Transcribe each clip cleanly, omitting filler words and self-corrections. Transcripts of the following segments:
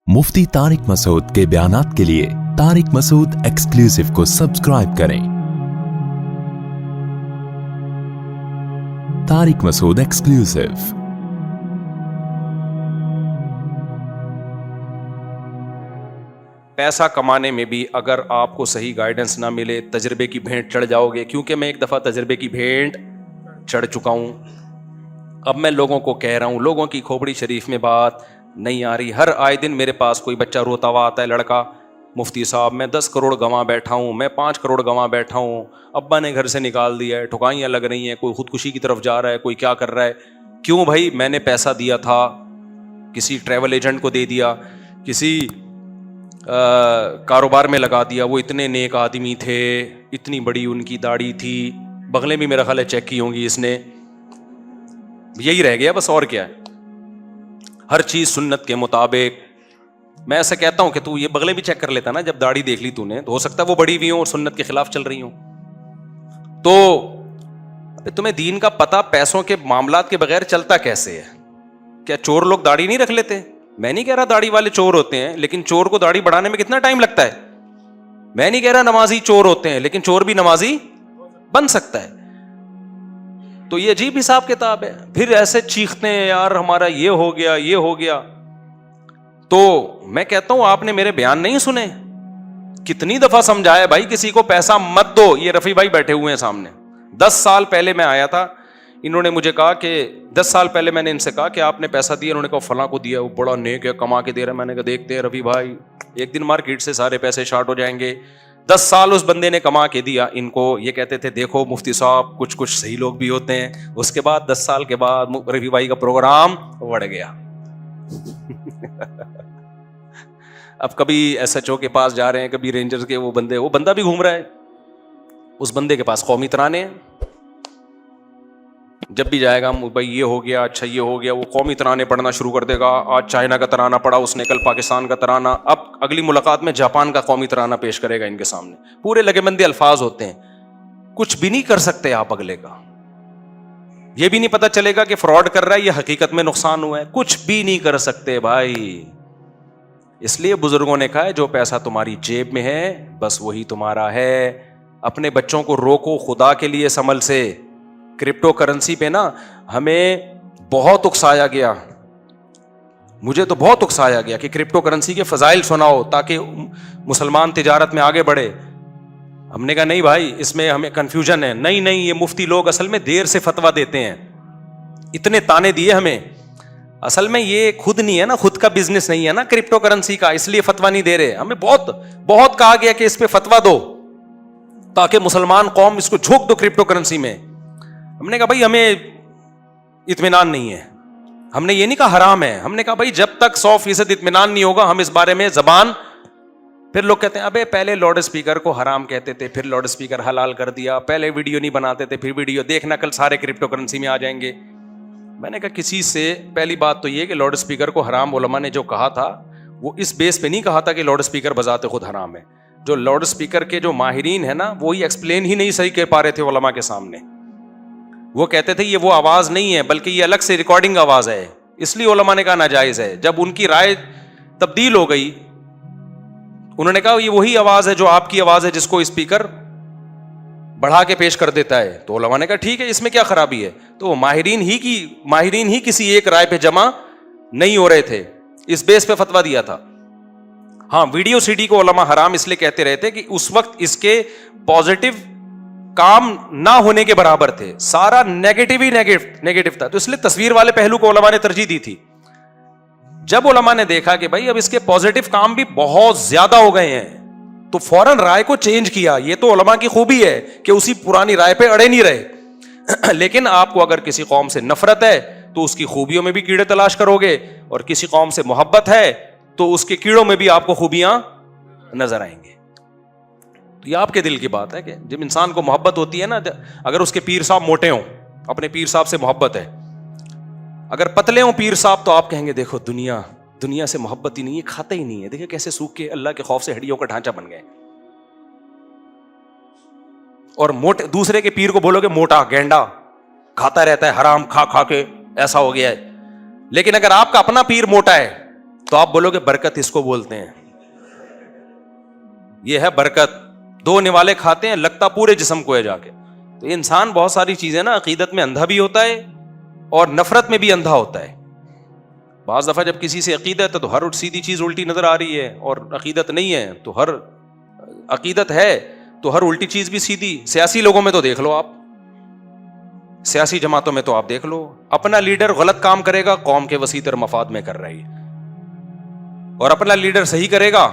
मुफ्ती तारिक मसूद के बयानात के लिए तारिक मसूद एक्सक्लूसिव को सब्सक्राइब करें। तारिक मसूद एक्सक्लूसिव। पैसा कमाने में भी अगर आपको सही गाइडेंस ना मिले, तजर्बे की भेंट चढ़ जाओगे। क्योंकि मैं एक दफ़ा तजर्बे की भेंट चढ़ चुका हूँ। अब मैं लोगों को कह रहा हूँ, लोगों की खोपड़ी शरीफ में बात नहीं आ रही। हर आए दिन मेरे पास कोई बच्चा रोता हुआ आता है, लड़का, मुफ्ती साहब मैं 10 करोड़ गंवा बैठा हूँ, मैं 5 करोड़ गंवा बैठा हूँ, अब्बा ने घर से निकाल दिया है, ठुकाइयाँ लग रही हैं, कोई खुदकुशी की तरफ जा रहा है, कोई क्या कर रहा है। क्यों भाई? मैंने पैसा दिया था, किसी ट्रैवल एजेंट को दे दिया, किसी कारोबार में लगा दिया। वो इतने नेक आदमी थे, इतनी बड़ी उनकी दाढ़ी थी, बगलें भी मेरा ख्याल है चेक की होंगी इसने। यही रह गया बस, और क्या है। हर चीज़ सुन्नत के मुताबिक। मैं ऐसा कहता हूं कि तू ये बगलें भी चेक कर लेता ना, जब दाढ़ी देख ली तूने, तो हो सकता है वो बड़ी भी हो और सुन्नत के खिलाफ चल रही हो। तो तुम्हें दीन का पता पैसों के मामलात के बगैर चलता कैसे है? क्या चोर लोग दाढ़ी नहीं रख लेते? मैं नहीं कह रहा दाढ़ी वाले चोर होते हैं, लेकिन चोर को दाढ़ी बढ़ाने में कितना टाइम लगता है। मैं नहीं कह रहा नमाजी चोर होते हैं, लेकिन चोर भी नमाजी बन सकता है। तो ये अजीब हिसाब किताब है। फिर ऐसे चीखते हैं, यार हमारा ये हो गया, ये हो गया। तो मैं कहता हूं, आपने मेरे बयान नहीं सुने? कितनी दफा समझाया भाई, किसी को पैसा मत दो। ये रफी भाई बैठे हुए हैं सामने। 10 साल पहले मैं आया था, इन्होंने मुझे कहा कि 10 साल पहले मैंने इनसे कहा कि आपने पैसा दिया। उन्होंने कहा फलां को दिया, वो बड़ा नेक है, कमा के दे रहा है। मैंने कहा देखते हैं रफी भाई, एक दिन मार्केट से सारे पैसे शार्ट हो जाएंगे। 10 साल उस बंदे ने कमा के दिया इनको। ये कहते थे देखो मुफ्ती साहब, कुछ कुछ सही लोग भी होते हैं। उसके बाद 10 साल के बाद रफी भाई का प्रोग्राम बढ़ गया। अब कभी SHO के पास जा रहे हैं, कभी रेंजर्स के, वो बंदा भी घूम रहा है। उस बंदे के पास कौमी तराने हैं। जब भी जाएगा, भाई ये हो गया, अच्छा ये हो गया, वो कौमी तराने पढ़ना शुरू कर देगा। आज चाइना का तराना पढ़ा उसने, कल पाकिस्तान का तराना, अब अगली मुलाकात में जापान का कौमी तराना पेश करेगा इनके सामने। पूरे लगेबंदी अल्फाज होते हैं। कुछ भी नहीं कर सकते आप अगले का। ये भी नहीं पता चलेगा कि फ्रॉड कर रहा है या हकीकत में नुकसान हुआ है। कुछ भी नहीं कर सकते भाई। इसलिए बुजुर्गों ने कहा है, जो पैसा तुम्हारी जेब में है बस वही तुम्हारा है। अपने बच्चों को रोको खुदा के लिए समल से। क्रिप्टो करेंसी पे ना हमें बहुत उकसाया गया, मुझे तो बहुत उकसाया गया कि क्रिप्टो करेंसी के फजाइल सुनाओ ताकि मुसलमान तिजारत में आगे बढ़े। हमने कहा नहीं भाई, इसमें हमें कंफ्यूजन है। नहीं, ये मुफ्ती लोग असल में देर से फतवा देते हैं। इतने ताने दिए हमें। असल में ये खुद नहीं है ना, खुद का बिजनेस नहीं है ना क्रिप्टो करेंसी का, इसलिए फतवा नहीं दे रहे। हमें बहुत कहा गया कि इस पे फतवा दो ताकि मुसलमान कौम इसको झोंक दो क्रिप्टो करेंसी में। हमने कहा भाई हमें इत्मीनान नहीं है। हमने ये नहीं कहा हराम है, हमने कहा भाई जब तक 100% इत्मीनान नहीं होगा हम इस बारे में जबान। फिर लोग कहते हैं अबे पहले लाउड स्पीकर को हराम कहते थे, फिर लाउड स्पीकर हलाल कर दिया, पहले वीडियो नहीं बनाते थे, फिर वीडियो देखना कल सारे क्रिप्टो करेंसी में आ जाएंगे। मैंने कहा किसी से पहली बात तो ये कि लाउड स्पीकर को हराम उलमा ने जो कहा था वो इस बेस पे नहीं कहा था कि लाउड स्पीकर बजाते खुद हराम है। जो लाउड स्पीकर के जो माहिरीन है ना, वो ही एक्सप्लेन ही नहीं सही कर पा रहे थे उलमा के सामने। वो कहते थे ये वो आवाज नहीं है बल्कि ये अलग से रिकॉर्डिंग आवाज है, इसलिए उलमा ने कहा नाजायज है। जब उनकी राय तब्दील हो गई, उन्होंने कहा ये वही आवाज है जो आपकी आवाज है जिसको स्पीकर बढ़ा के पेश कर देता है। तो उलमा ने कहा ठीक है, इसमें क्या खराबी है। तो माहिरीन ही किसी एक राय पे जमा नहीं हो रहे थे, इस बेस पे फतवा दिया था। हाँ, वीडियो CD को उलमा हराम इसलिए कहते रहे थे कि उस वक्त इसके पॉजिटिव काम ना होने के बराबर थे, सारा नेगेटिव ही नेगेटिव था। तो इसलिए तस्वीर वाले पहलू को उलमा ने तरजीह दी थी। जब उलमा ने देखा कि भाई अब इसके पॉजिटिव काम भी बहुत ज्यादा हो गए हैं, तो फौरन राय को चेंज किया। ये तो उलमा की खूबी है कि उसी पुरानी राय पे अड़े नहीं रहे। लेकिन आपको अगर किसी कौम से नफरत है तो उसकी खूबियों में भी कीड़े तलाश करोगे, और किसी कौम से मोहब्बत है तो उसके कीड़ों में भी आपको खूबियां नजर आएंगी। तो ये आपके दिल की बात है कि जब इंसान को मोहब्बत होती है ना, अगर उसके पीर साहब मोटे हों, अपने पीर साहब से मोहब्बत है, अगर पतले हों पीर साहब, तो आप कहेंगे देखो दुनिया से मोहब्बत ही नहीं है, खाता ही नहीं है, देखिए कैसे सूख के अल्लाह के खौफ से हड्डियों का ढांचा बन गए। और मोटे दूसरे के पीर को बोलोगे मोटा गेंडा, खाता रहता है हराम खा के ऐसा हो गया है। लेकिन अगर आपका अपना पीर मोटा है تو آپ بولو کہ برکت اس کو بولتے ہیں. یہ ہے برکت. 2 نوالے کھاتے ہیں لگتا پورے جسم کو ہے جا کے. تو انسان بہت ساری چیزیں نا عقیدت میں اندھا بھی ہوتا ہے اور نفرت میں بھی اندھا ہوتا ہے. بعض دفعہ جب کسی سے عقیدت ہے تو ہر سیدھی چیز الٹی نظر آ رہی ہے, اور عقیدت نہیں ہے تو ہر عقیدت ہے تو ہر الٹی چیز بھی سیدھی. سیاسی لوگوں میں تو دیکھ لو آپ, سیاسی جماعتوں میں تو آپ دیکھ لو, اپنا لیڈر غلط کام کرے گا قوم کے وسیع تر مفاد میں کر رہی ہے, اور اپنا لیڈر صحیح کرے گا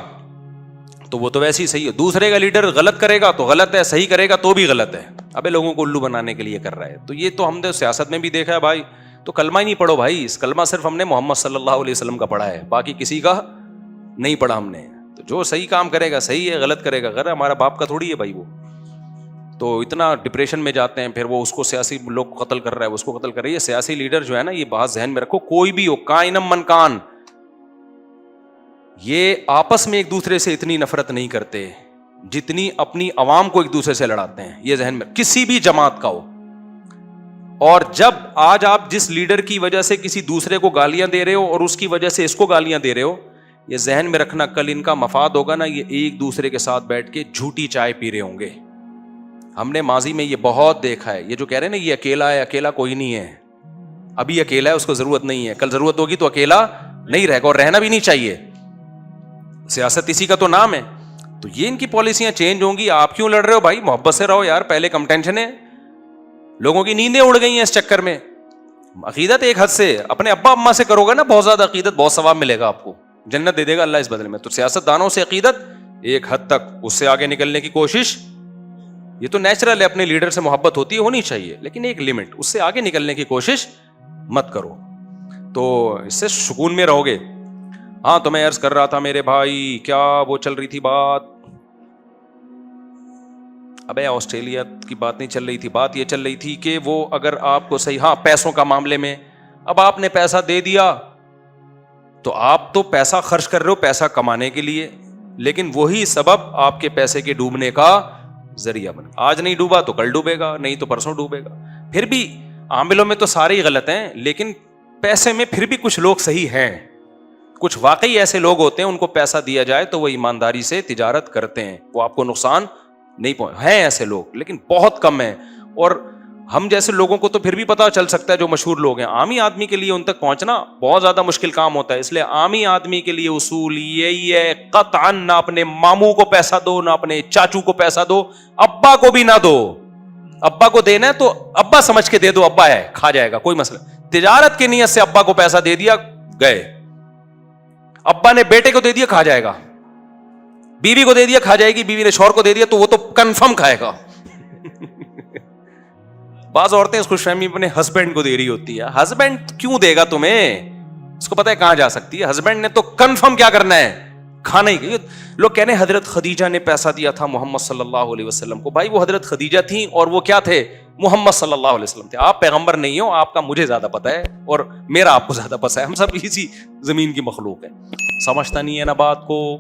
تو وہ تو ویسے ہی صحیح ہے. دوسرے کا لیڈر غلط کرے گا تو غلط ہے, صحیح کرے گا تو بھی غلط ہے. ابے لوگوں کو الو بنانے کے لیے کر رہا ہے. تو یہ تو ہم نے سیاست میں بھی دیکھا ہے بھائی. تو کلمہ ہی نہیں پڑھو بھائی, اس کلمہ صرف ہم نے محمد صلی اللہ علیہ وسلم کا پڑھا ہے, باقی کسی کا نہیں پڑھا ہم نے. تو جو صحیح کام کرے گا صحیح ہے, غلط کرے گا غلط. ہمارا باپ کا تھوڑی ہے بھائی وہ. تو اتنا ڈپریشن میں جاتے ہیں, پھر وہ اس کو سیاسی لوگ قتل کر رہا ہے, اس کو قتل کر رہی ہے. سیاسی لیڈر جو ہے نا, یہ بات ذہن میں رکھو, کوئی بھی ہو, کائنم من کان, یہ آپس میں ایک دوسرے سے اتنی نفرت نہیں کرتے جتنی اپنی عوام کو ایک دوسرے سے لڑاتے ہیں. یہ ذہن میں, کسی بھی جماعت کا ہو. اور جب آج آپ جس لیڈر کی وجہ سے کسی دوسرے کو گالیاں دے رہے ہو اور اس کی وجہ سے اس کو گالیاں دے رہے ہو, یہ ذہن میں رکھنا کل ان کا مفاد ہوگا نا, یہ ایک دوسرے کے ساتھ بیٹھ کے جھوٹی چائے پی رہے ہوں گے. ہم نے ماضی میں یہ بہت دیکھا ہے. یہ جو کہہ رہے ہیں نا یہ اکیلا ہے, اکیلا کوئی نہیں ہے. ابھی اکیلا ہے, اس کو ضرورت نہیں ہے, کل ضرورت ہوگی تو اکیلا نہیں رہے گا, اور رہنا بھی نہیں چاہیے. سیاست اسی کا تو نام ہے. تو یہ ان کی پالیسیاں چینج ہوں گی. آپ کیوں لڑ رہے ہو بھائی؟ محبت سے رہو یار. پہلے کم ٹینشن ہے, لوگوں کی نیندیں اڑ گئی ہیں اس چکر میں. عقیدت ایک حد سے اپنے ابا اماں سے کرو گے نا بہت زیادہ عقیدت, بہت ثواب ملے گا آپ کو, جنت دے دے گا اللہ اس بدلے میں. تو سیاست دانوں سے عقیدت ایک حد تک, اس سے آگے نکلنے کی کوشش, یہ تو نیچرل ہے, اپنے لیڈر سے محبت ہوتی ہے, ہونی چاہیے, لیکن ایک لمٹ, اس سے آگے نکلنے کی کوشش مت کرو. تو اس سے سکون میں رہو گے. ہاں تو میں عرض کر رہا تھا میرے بھائی, کیا وہ چل رہی تھی بات, ابے آسٹریلیا کی بات نہیں چل رہی تھی, بات یہ چل رہی تھی کہ وہ اگر آپ کو صحیح, ہاں پیسوں کا معاملے میں, اب آپ نے پیسہ دے دیا تو آپ تو پیسہ خرچ کر رہے ہو پیسہ کمانے کے لیے, لیکن وہی سبب آپ کے پیسے کے ڈوبنے کا ذریعہ بنے. آج نہیں ڈوبا تو کل ڈوبے گا, نہیں تو پرسوں ڈوبے گا. پھر بھی عاملوں میں تو سارے ہی غلط ہیں, لیکن پیسے میں پھر بھی کچھ لوگ صحیح ہیں. کچھ واقعی ایسے لوگ ہوتے ہیں, ان کو پیسہ دیا جائے تو وہ ایمانداری سے تجارت کرتے ہیں, وہ آپ کو نقصان نہیں ہیں ایسے لوگ, لیکن بہت کم ہیں. اور ہم جیسے لوگوں کو تو پھر بھی پتا چل سکتا ہے, جو مشہور لوگ ہیں. عامی آدمی کے لیے ان تک پہنچنا بہت زیادہ مشکل کام ہوتا ہے. اس لیے عامی آدمی کے لیے اصول یہی ہے, قطعاً نہ اپنے ماموں کو پیسہ دو, نہ اپنے چاچو کو پیسہ دو, ابا کو بھی نہ دو. ابا کو دینا ہے تو ابا سمجھ کے دے دو, ابا ہے کھا جائے گا, کوئی مسئلہ. تجارت کی نیت سے ابا کو پیسہ دے دیا, گئے. ابا نے بیٹے کو دے دیا, کھا جائے گا. بیوی کو دے دیا, کھا جائے گی. بیوی نے شوہر کو دے دیا تو وہ تو کنفرم کھائے گا. بعض عورتیں اس خوش فہمی اپنے ہسبینڈ کو دے رہی ہوتی ہے. ہسبینڈ کیوں دے گا تمہیں, اس کو پتا ہے کہاں جا سکتی ہے. ہسبینڈ نے تو کنفرم کیا کرنا ہے, کھانا ہی. لوگ کہنے حضرت خدیجہ نے پیسہ دیا تھا محمد صلی اللہ علیہ وسلم کو. بھائی وہ حضرت خدیجہ تھیں اور وہ کیا تھے, محمد صلی اللہ علیہ وسلم تھے. آپ پیغمبر نہیں ہو, آپ کا مجھے زیادہ پتا ہے اور میرا آپ کو زیادہ پتا ہے. ہم سب اسی زمین کی مخلوق ہیں. سمجھتا نہیں ہے نا بات کو.